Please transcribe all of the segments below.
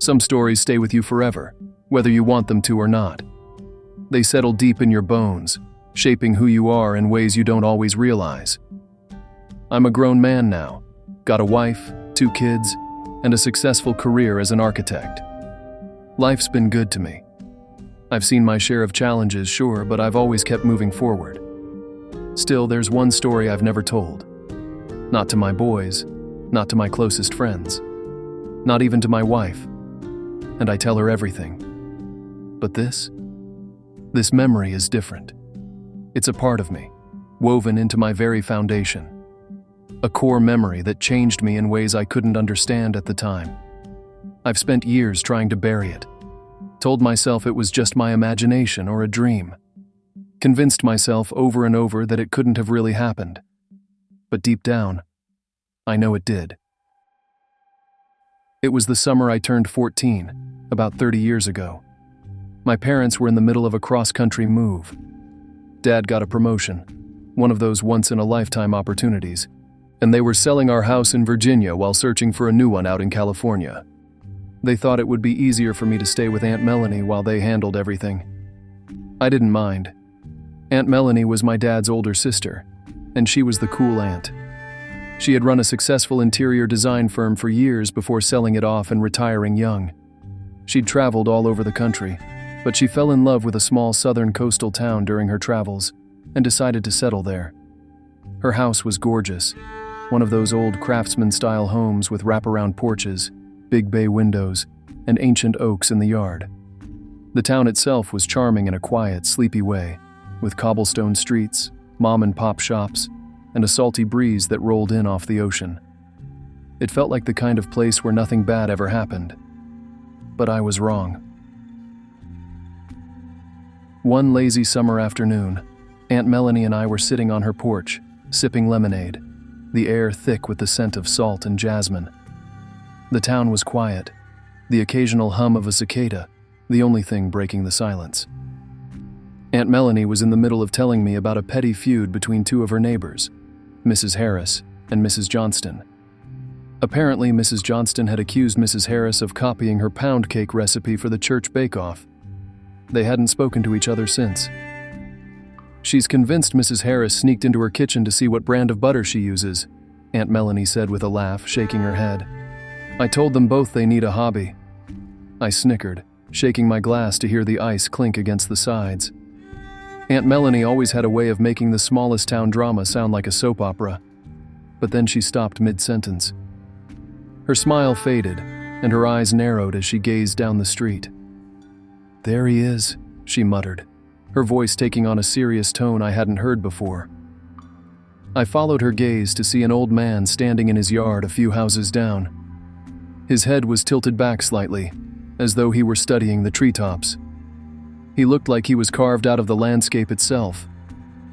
Some stories stay with you forever, whether you want them to or not. They settle deep in your bones, shaping who you are in ways you don't always realize. I'm a grown man now, got a wife, 2 kids, and a successful career as an architect. Life's been good to me. I've seen my share of challenges, sure, but I've always kept moving forward. Still, there's one story I've never told. Not to my boys, not to my closest friends, not even to my wife. And I tell her everything. But this memory is different. It's a part of me, woven into my very foundation. A core memory that changed me in ways I couldn't understand at the time. I've spent years trying to bury it. Told myself it was just my imagination or a dream. Convinced myself over and over that it couldn't have really happened. But deep down, I know it did. It was the summer I turned 14, about 30 years ago. My parents were in the middle of a cross-country move. Dad got a promotion, one of those once-in-a-lifetime opportunities, and they were selling our house in Virginia while searching for a new one out in California. They thought it would be easier for me to stay with Aunt Melanie while they handled everything. I didn't mind. Aunt Melanie was my dad's older sister, and she was the cool aunt. She had run a successful interior design firm for years before selling it off and retiring young. She'd traveled all over the country, but she fell in love with a small southern coastal town during her travels and decided to settle there. Her house was gorgeous, one of those old craftsman-style homes with wraparound porches, big bay windows, and ancient oaks in the yard. The town itself was charming in a quiet, sleepy way, with cobblestone streets, mom-and-pop shops, and a salty breeze that rolled in off the ocean. It felt like the kind of place where nothing bad ever happened. But I was wrong. One lazy summer afternoon, Aunt Melanie and I were sitting on her porch, sipping lemonade, the air thick with the scent of salt and jasmine. The town was quiet, the occasional hum of a cicada, the only thing breaking the silence. Aunt Melanie was in the middle of telling me about a petty feud between 2 of her neighbors, Mrs. Harris and Mrs. Johnston. Apparently, Mrs. Johnston had accused Mrs. Harris of copying her pound cake recipe for the church bake-off. They hadn't spoken to each other since. She's convinced Mrs. Harris sneaked into her kitchen to see what brand of butter she uses, Aunt Melanie said with a laugh, shaking her head. I told them both they need a hobby. I snickered, shaking my glass to hear the ice clink against the sides. Aunt Melanie always had a way of making the smallest town drama sound like a soap opera. But then she stopped mid-sentence. Her smile faded, and her eyes narrowed as she gazed down the street. There he is, she muttered, her voice taking on a serious tone I hadn't heard before. I followed her gaze to see an old man standing in his yard a few houses down. His head was tilted back slightly, as though he were studying the treetops. He looked like he was carved out of the landscape itself.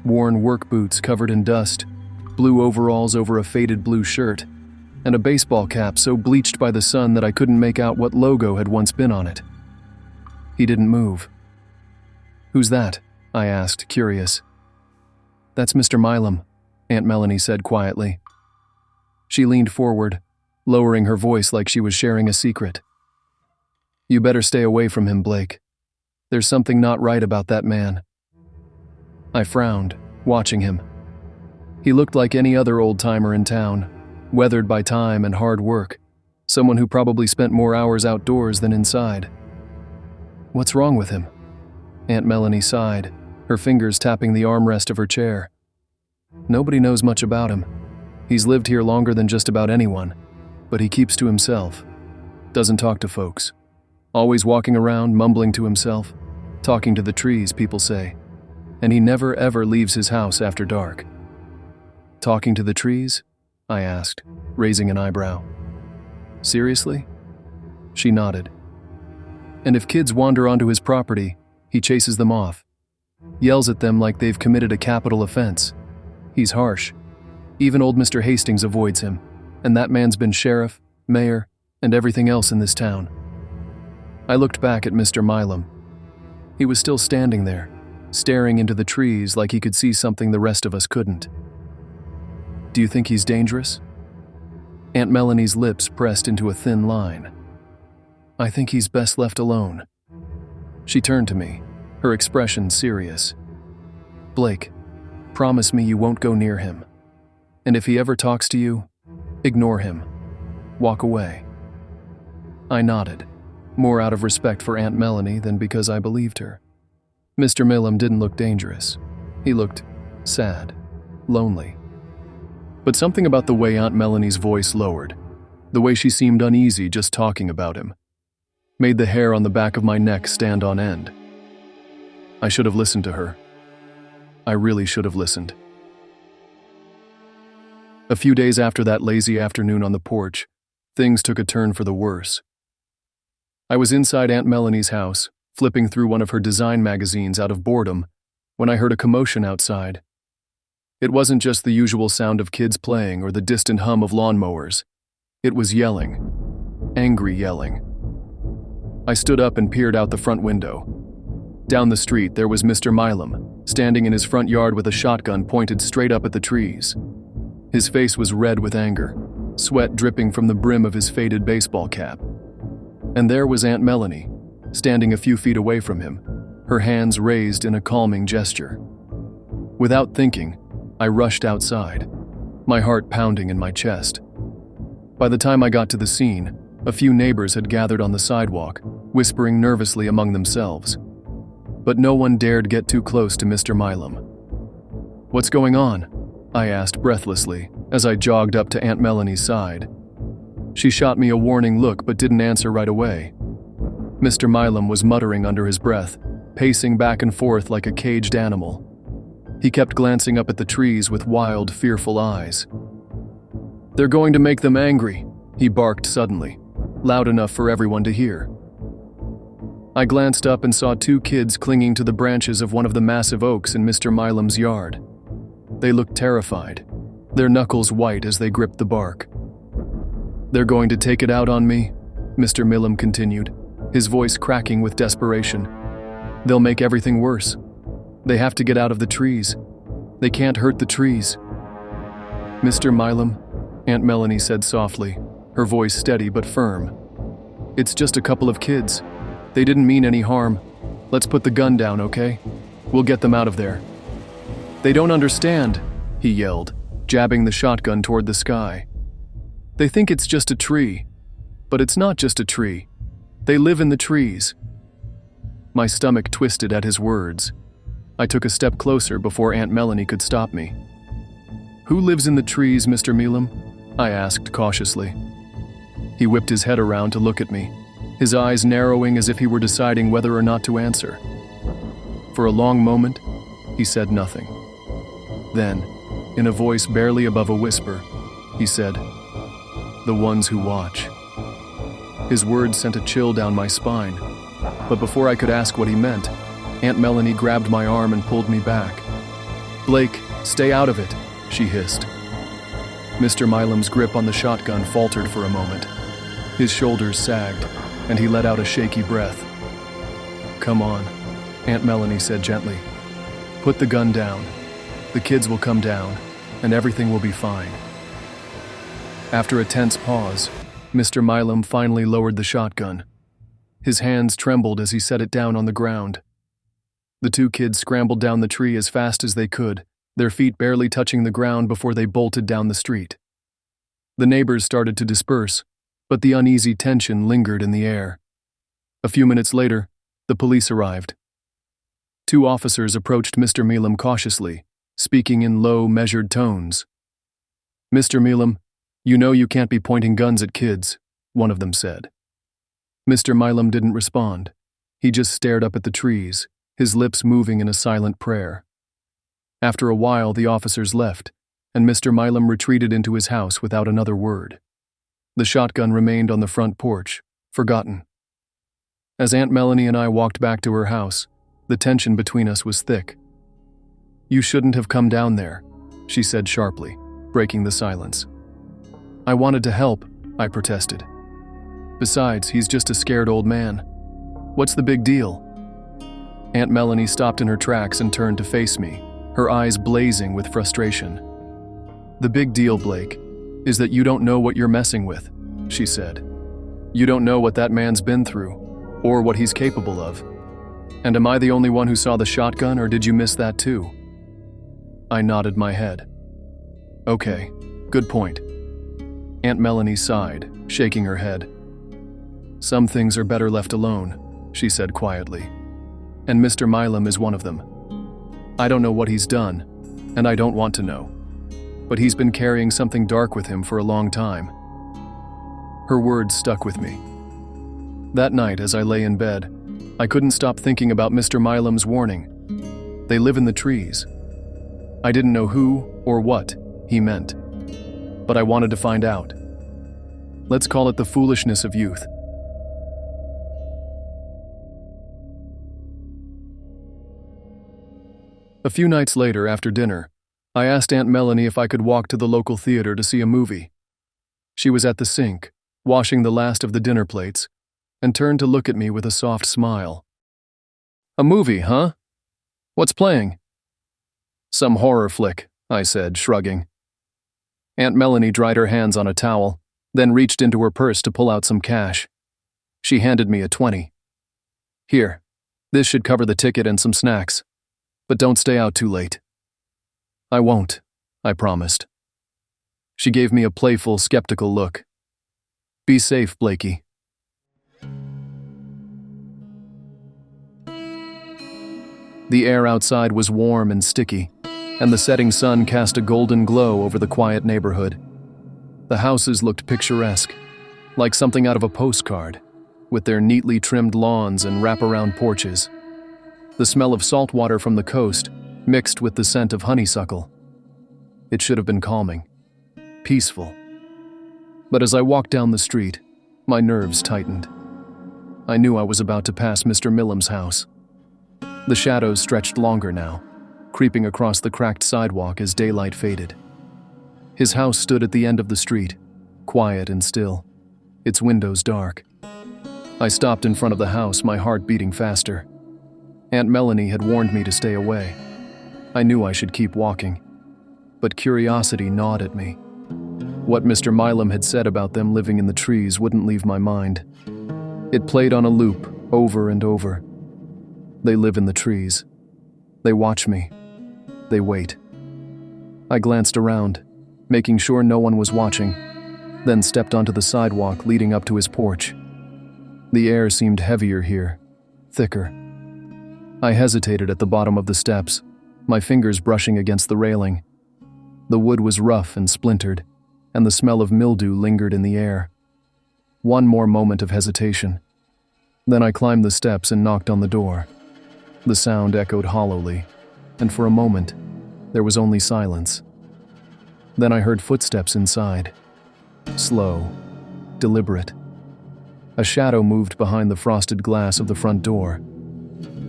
Worn work boots covered in dust, blue overalls over a faded blue shirt, and a baseball cap so bleached by the sun that I couldn't make out what logo had once been on it. He didn't move. Who's that? I asked, curious. That's Mr. Milam, Aunt Melanie said quietly. She leaned forward, lowering her voice like she was sharing a secret. You better stay away from him, Blake. There's something not right about that man. I frowned, watching him. He looked like any other old-timer in town, weathered by time and hard work, someone who probably spent more hours outdoors than inside. What's wrong with him? Aunt Melanie sighed, her fingers tapping the armrest of her chair. Nobody knows much about him. He's lived here longer than just about anyone, but he keeps to himself. Doesn't talk to folks. Always walking around, mumbling to himself, talking to the trees, people say. And he never ever leaves his house after dark. Talking to the trees? I asked, raising an eyebrow. Seriously? She nodded. And if kids wander onto his property, he chases them off. Yells at them like they've committed a capital offense. He's harsh. Even old Mr. Hastings avoids him, and that man's been sheriff, mayor, and everything else in this town. I looked back at Mr. Milam. He was still standing there, staring into the trees like he could see something the rest of us couldn't. Do you think he's dangerous? Aunt Melanie's lips pressed into a thin line. I think he's best left alone." She turned to me, her expression serious. "Blake, promise me you won't go near him. And if he ever talks to you, ignore him. Walk away." I nodded, more out of respect for Aunt Melanie than because I believed her. Mr. Milam didn't look dangerous. He looked sad, lonely. But something about the way Aunt Melanie's voice lowered, the way she seemed uneasy just talking about him, made the hair on the back of my neck stand on end. I should have listened to her. I really should have listened. A few days after that lazy afternoon on the porch, things took a turn for the worse. I was inside Aunt Melanie's house, flipping through one of her design magazines out of boredom, when I heard a commotion outside. It wasn't just the usual sound of kids playing or the distant hum of lawnmowers. It was yelling. Angry yelling. I stood up and peered out the front window. Down the street, there was Mr. Milam, standing in his front yard with a shotgun pointed straight up at the trees. His face was red with anger, sweat dripping from the brim of his faded baseball cap. And there was Aunt Melanie, standing a few feet away from him, her hands raised in a calming gesture. Without thinking, I rushed outside, my heart pounding in my chest. By the time I got to the scene, a few neighbors had gathered on the sidewalk, whispering nervously among themselves. But no one dared get too close to Mr. Milam. "What's going on?" I asked breathlessly as I jogged up to Aunt Melanie's side. She shot me a warning look but didn't answer right away. Mr. Milam was muttering under his breath, pacing back and forth like a caged animal. He kept glancing up at the trees with wild, fearful eyes. "They're going to make them angry," he barked suddenly, loud enough for everyone to hear. I glanced up and saw two kids clinging to the branches of one of the massive oaks in Mr. Milam's yard. They looked terrified, their knuckles white as they gripped the bark. "They're going to take it out on me," Mr. Milam continued, his voice cracking with desperation. "They'll make everything worse. They have to get out of the trees. They can't hurt the trees." "Mr. Milam," Aunt Melanie said softly, her voice steady but firm. "It's just a couple of kids. They didn't mean any harm. Let's put the gun down, okay? We'll get them out of there." "They don't understand," he yelled, jabbing the shotgun toward the sky. "They think it's just a tree. But it's not just a tree. They live in the trees." My stomach twisted at his words. I took a step closer before Aunt Melanie could stop me. "Who lives in the trees, Mr. Milam?" I asked cautiously. He whipped his head around to look at me, his eyes narrowing as if he were deciding whether or not to answer. For a long moment, he said nothing. Then, in a voice barely above a whisper, he said, "The ones who watch." His words sent a chill down my spine, but before I could ask what he meant, Aunt Melanie grabbed my arm and pulled me back. "Blake, stay out of it," she hissed. Mr. Milam's grip on the shotgun faltered for a moment. His shoulders sagged, and he let out a shaky breath. "Come on," Aunt Melanie said gently. "Put the gun down. The kids will come down, and everything will be fine." After a tense pause, Mr. Milam finally lowered the shotgun. His hands trembled as he set it down on the ground. The two kids scrambled down the tree as fast as they could, their feet barely touching the ground before they bolted down the street. The neighbors started to disperse, but the uneasy tension lingered in the air. A few minutes later, the police arrived. Two officers approached Mr. Milam cautiously, speaking in low, measured tones. "Mr. Milam, you know you can't be pointing guns at kids," one of them said. Mr. Milam didn't respond. He just stared up at the trees, his lips moving in a silent prayer. After a while, the officers left, and Mr. Milam retreated into his house without another word. The shotgun remained on the front porch, forgotten. As Aunt Melanie and I walked back to her house, the tension between us was thick. "You shouldn't have come down there," she said sharply, breaking the silence. "I wanted to help," I protested. "Besides, he's just a scared old man. What's the big deal?" Aunt Melanie stopped in her tracks and turned to face me, her eyes blazing with frustration. "The big deal, Blake, is that you don't know what you're messing with," she said. You don't know what that man's been through, or what he's capable of. And am I the only one who saw the shotgun, or did you miss that too? I nodded my head. Okay, good point. Aunt Melanie sighed, shaking her head. Some things are better left alone, she said quietly. And Mr. Milam is one of them. I don't know what he's done, and I don't want to know. But he's been carrying something dark with him for a long time. Her words stuck with me. That night, as I lay in bed, I couldn't stop thinking about Mr. Milam's warning. They live in the trees. I didn't know who or what he meant, but I wanted to find out. Let's call it the foolishness of youth. A few nights later, after dinner, I asked Aunt Melanie if I could walk to the local theater to see a movie. She was at the sink, washing the last of the dinner plates, and turned to look at me with a soft smile. A movie, huh? What's playing? Some horror flick, I said, shrugging. Aunt Melanie dried her hands on a towel, then reached into her purse to pull out some cash. She handed me a 20. Here, this should cover the ticket and some snacks. But don't stay out too late. I won't, I promised. She gave me a playful, skeptical look. Be safe, Blakey. The air outside was warm and sticky, and the setting sun cast a golden glow over the quiet neighborhood. The houses looked picturesque, like something out of a postcard, with their neatly trimmed lawns and wraparound porches. The smell of salt water from the coast mixed with the scent of honeysuckle. It should have been calming, peaceful. But as I walked down the street, my nerves tightened. I knew I was about to pass Mr. Milam's house. The shadows stretched longer now, creeping across the cracked sidewalk as daylight faded. His house stood at the end of the street, quiet and still, its windows dark. I stopped in front of the house, my heart beating faster. Aunt Melanie had warned me to stay away. I knew I should keep walking, but curiosity gnawed at me. What Mr. Milam had said about them living in the trees wouldn't leave my mind. It played on a loop, over and over. They live in the trees. They watch me. They wait. I glanced around, making sure no one was watching, then stepped onto the sidewalk leading up to his porch. The air seemed heavier here, thicker. I hesitated at the bottom of the steps, my fingers brushing against the railing. The wood was rough and splintered, and the smell of mildew lingered in the air. One more moment of hesitation. Then I climbed the steps and knocked on the door. The sound echoed hollowly, and for a moment, there was only silence. Then I heard footsteps inside. Slow, deliberate. A shadow moved behind the frosted glass of the front door.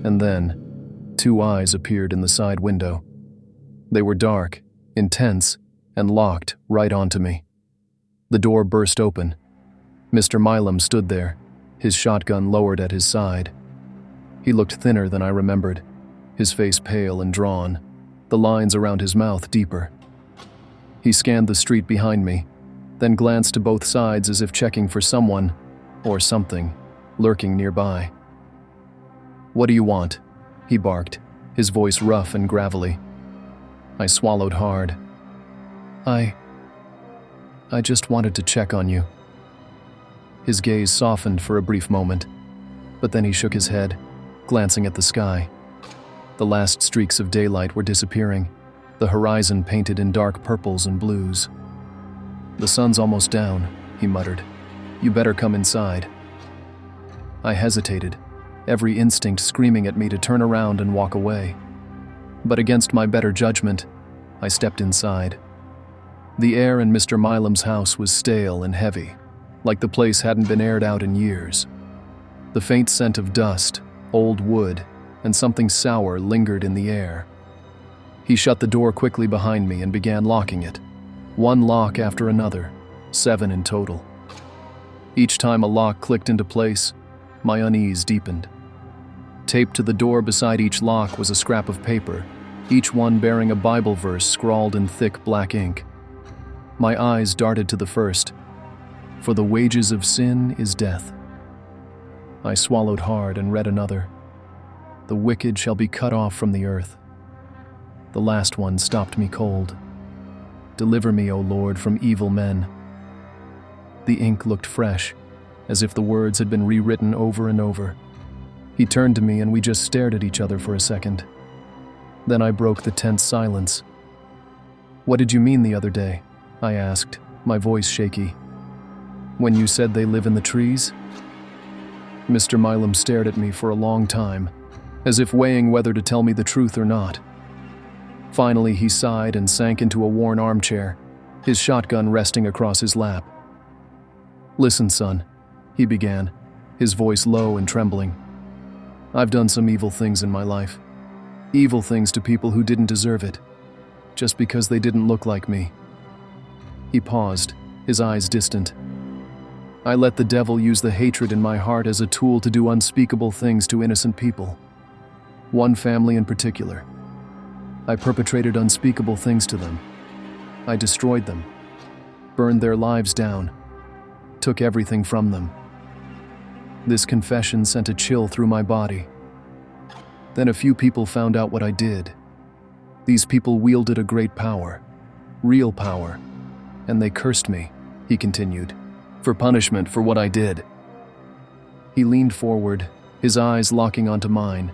And then, 2 eyes appeared in the side window. They were dark, intense, and locked right onto me. The door burst open. Mr. Milam stood there, his shotgun lowered at his side. He looked thinner than I remembered, his face pale and drawn, the lines around his mouth deeper. He scanned the street behind me, then glanced to both sides as if checking for someone, or something, lurking nearby. "What do you want?" he barked, his voice rough and gravelly. I swallowed hard. I just wanted to check on you." His gaze softened for a brief moment, but then he shook his head, glancing at the sky. The last streaks of daylight were disappearing, the horizon painted in dark purples and blues. "The sun's almost down," he muttered. "You better come inside." I hesitated, every instinct screaming at me to turn around and walk away. But against my better judgment, I stepped inside. The air in Mr. Milam's house was stale and heavy, like the place hadn't been aired out in years. The faint scent of dust, old wood, and something sour lingered in the air. He shut the door quickly behind me and began locking it, one lock after another, 7 in total. Each time a lock clicked into place, my unease deepened. Taped to the door beside each lock was a scrap of paper, each one bearing a Bible verse scrawled in thick black ink. My eyes darted to the first. For the wages of sin is death. I swallowed hard and read another. The wicked shall be cut off from the earth. The last one stopped me cold. Deliver me, O Lord, from evil men. The ink looked fresh, as if the words had been rewritten over and over. He turned to me and we just stared at each other for a second. Then I broke the tense silence. "What did you mean the other day?" I asked, my voice shaky. "When you said they live in the trees?" Mr. Milam stared at me for a long time, as if weighing whether to tell me the truth or not. Finally, he sighed and sank into a worn armchair, his shotgun resting across his lap. "Listen, son," he began, his voice low and trembling. "I've done some evil things in my life. Evil things to people who didn't deserve it, just because they didn't look like me." He paused, his eyes distant. "I let the devil use the hatred in my heart as a tool to do unspeakable things to innocent people. One family in particular. I perpetrated unspeakable things to them. I destroyed them, burned their lives down, took everything from them." This confession sent a chill through my body. Then a few people found out what I did. These people wielded a great power, real power, and they cursed me, he continued, for punishment for what I did. He leaned forward, his eyes locking onto mine.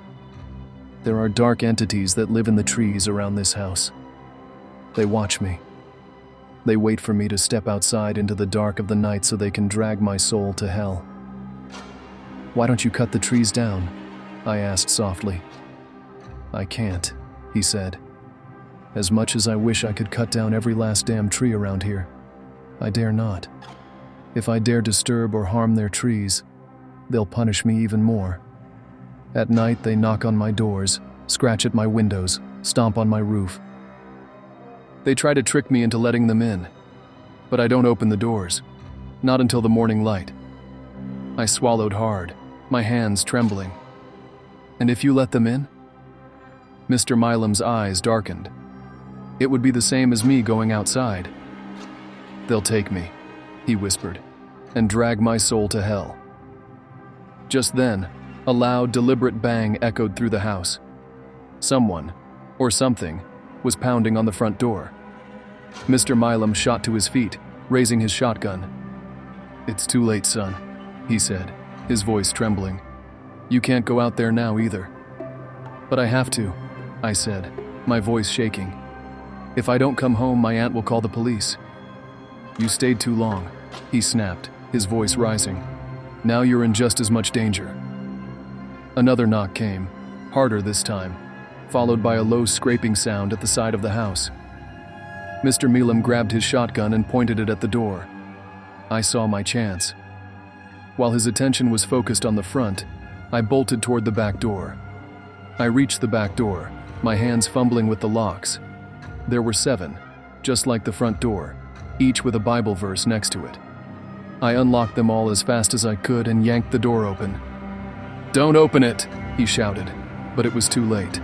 "There are dark entities that live in the trees around this house. They watch me. They wait for me to step outside into the dark of the night so they can drag my soul to hell." "Why don't you cut the trees down?" I asked softly. "I can't," he said. "As much as I wish I could cut down every last damn tree around here, I dare not. If I dare disturb or harm their trees, they'll punish me even more. At night, they knock on my doors, scratch at my windows, stomp on my roof. They try to trick me into letting them in, but I don't open the doors, not until the morning light." I swallowed hard, my hands trembling. "And if you let them in?" Mr. Milam's eyes darkened. "It would be the same as me going outside. They'll take me," he whispered, "and drag my soul to hell." Just then, a loud, deliberate bang echoed through the house. Someone, or something, was pounding on the front door. Mr. Milam shot to his feet, raising his shotgun. "It's too late, son," he said, his voice trembling. "You can't go out there now either." "But I have to," I said, my voice shaking. "If I don't come home, my aunt will call the police." "You stayed too long," he snapped, his voice rising. "Now you're in just as much danger." Another knock came, harder this time, followed by a low scraping sound at the side of the house. Mr. Milam grabbed his shotgun and pointed it at the door. I saw my chance. While his attention was focused on the front, I bolted toward the back door. I reached the back door, my hands fumbling with the locks. There were 7, just like the front door, each with a Bible verse next to it. I unlocked them all as fast as I could and yanked the door open. "Don't open it!" he shouted, but it was too late.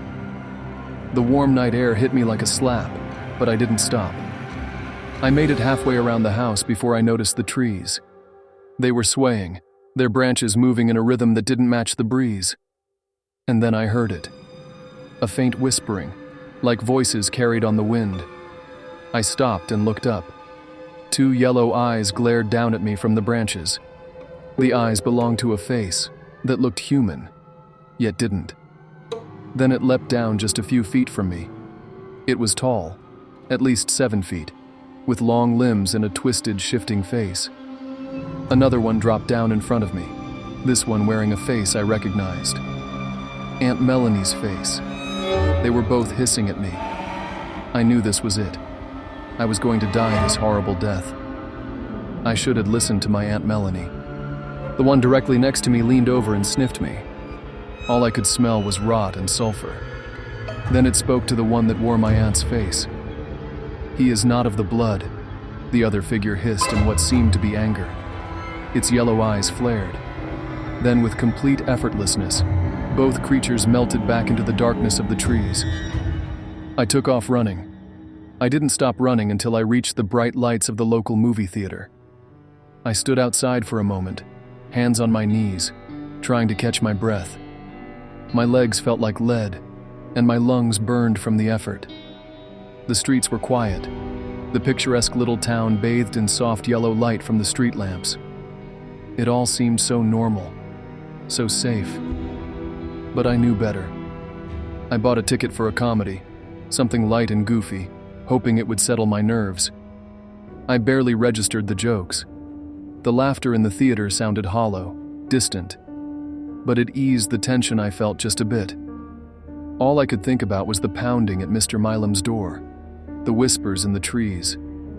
The warm night air hit me like a slap, but I didn't stop. I made it halfway around the house before I noticed the trees. They were swaying, their branches moving in a rhythm that didn't match the breeze. And then I heard it. A faint whispering, like voices carried on the wind. I stopped and looked up. 2 yellow eyes glared down at me from the branches. The eyes belonged to a face that looked human, yet didn't. Then it leapt down just a few feet from me. It was tall, at least 7 feet, with long limbs and a twisted, shifting face. Another one dropped down in front of me, this one wearing a face I recognized. Aunt Melanie's face. They were both hissing at me. I knew this was it. I was going to die this horrible death. I should have listened to my Aunt Melanie. The one directly next to me leaned over and sniffed me. All I could smell was rot and sulfur. Then it spoke to the one that wore my aunt's face. "He is not of the blood," the other figure hissed in what seemed to be anger. Its yellow eyes flared. Then, with complete effortlessness, both creatures melted back into the darkness of the trees. I took off running. I didn't stop running until I reached the bright lights of the local movie theater. I stood outside for a moment, hands on my knees, trying to catch my breath. My legs felt like lead, and my lungs burned from the effort. The streets were quiet, the picturesque little town bathed in soft yellow light from the street lamps. It all seemed so normal, so safe. But I knew better. I bought a ticket for a comedy, something light and goofy, hoping it would settle my nerves. I barely registered the jokes. The laughter in the theater sounded hollow, distant, but it eased the tension I felt just a bit. All I could think about was the pounding at Mr. Milam's door, the whispers in the trees,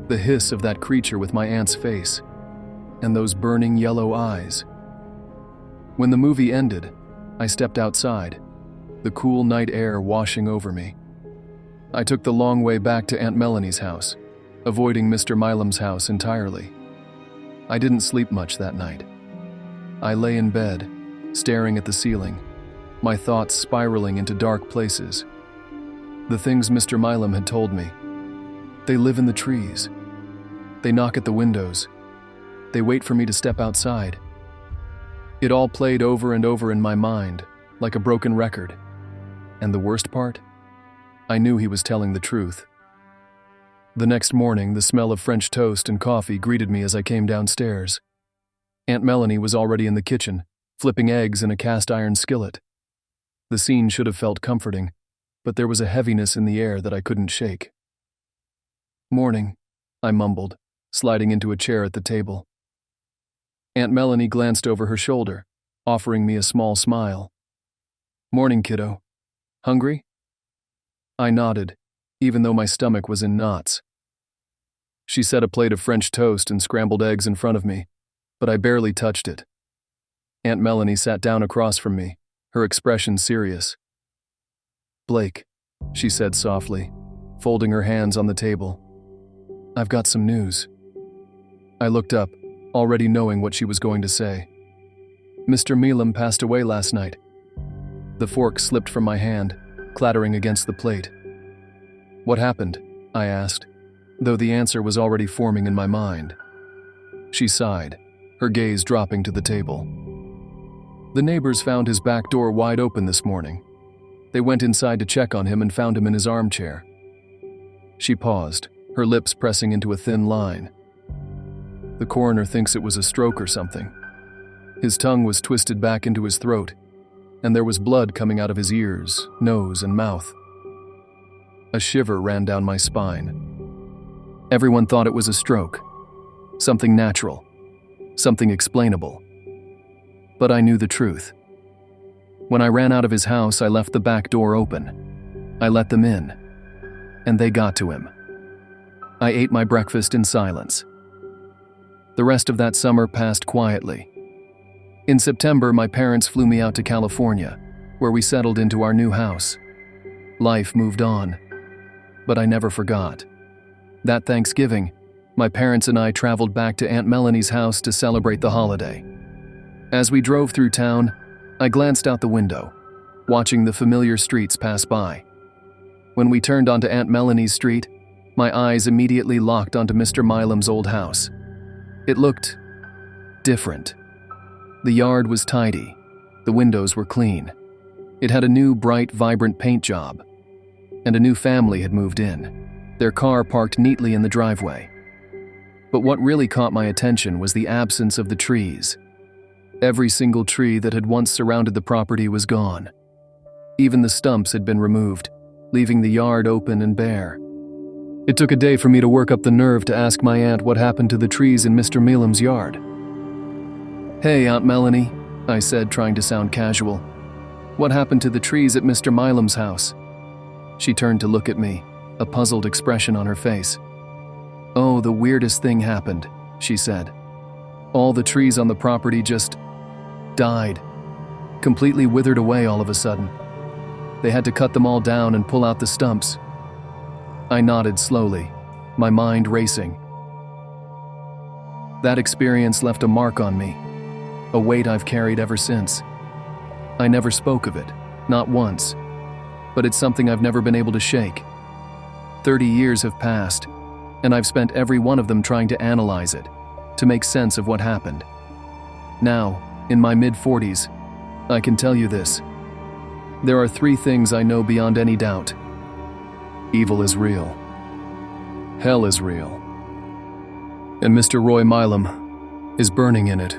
the hiss of that creature with my aunt's face, and those burning yellow eyes. When the movie ended, I stepped outside, the cool night air washing over me. I took the long way back to Aunt Melanie's house, avoiding Mr. Milam's house entirely. I didn't sleep much that night. I lay in bed, staring at the ceiling, my thoughts spiraling into dark places. The things Mr. Milam had told me. They live in the trees. They knock at the windows. They wait for me to step outside. It all played over and over in my mind, like a broken record. And the worst part? I knew he was telling the truth. The next morning, the smell of French toast and coffee greeted me as I came downstairs. Aunt Melanie was already in the kitchen, flipping eggs in a cast-iron skillet. The scene should have felt comforting, but there was a heaviness in the air that I couldn't shake. "Morning," I mumbled, sliding into a chair at the table. Aunt Melanie glanced over her shoulder, offering me a small smile. "Morning, kiddo. Hungry?" I nodded, even though my stomach was in knots. She set a plate of French toast and scrambled eggs in front of me, but I barely touched it. Aunt Melanie sat down across from me, her expression serious. "Blake," she said softly, folding her hands on the table. "I've got some news." I looked up, already knowing what she was going to say. "Mr. Milam passed away last night." The fork slipped from my hand, clattering against the plate. "What happened?" I asked, though the answer was already forming in my mind. She sighed, her gaze dropping to the table. "The neighbors found his back door wide open this morning. They went inside to check on him and found him in his armchair." She paused, her lips pressing into a thin line. "The coroner thinks it was a stroke or something. His tongue was twisted back into his throat, and there was blood coming out of his ears, nose, and mouth." A shiver ran down my spine. Everyone thought it was a stroke. Something natural. Something explainable. But I knew the truth. When I ran out of his house, I left the back door open. I let them in. And they got to him. I ate my breakfast in silence. The rest of that summer passed quietly. In September, my parents flew me out to California, where we settled into our new house. Life moved on. But I never forgot. That Thanksgiving, my parents and I traveled back to Aunt Melanie's house to celebrate the holiday. As we drove through town, I glanced out the window, watching the familiar streets pass by. When we turned onto Aunt Melanie's street, my eyes immediately locked onto Mr. Milam's old house. It looked different. The yard was tidy. The windows were clean. It had a new, bright, vibrant paint job. And a new family had moved in, their car parked neatly in the driveway. But what really caught my attention was the absence of the trees. Every single tree that had once surrounded the property was gone. Even the stumps had been removed, leaving the yard open and bare. It took a day for me to work up the nerve to ask my aunt what happened to the trees in Mr. Milam's yard. "Hey, Aunt Melanie," I said, trying to sound casual. "What happened to the trees at Mr. Milam's house?" She turned to look at me, a puzzled expression on her face. "Oh, the weirdest thing happened," she said. "All the trees on the property just died, completely withered away all of a sudden. They had to cut them all down and pull out the stumps." I nodded slowly, my mind racing. That experience left a mark on me, a weight I've carried ever since. I never spoke of it, not once, but it's something I've never been able to shake. 30 years have passed, and I've spent every one of them trying to analyze it, to make sense of what happened. Now, in my mid-40s, I can tell you this. There are 3 things I know beyond any doubt. Evil is real. Hell is real. And Mr. Roy Milam is burning in it.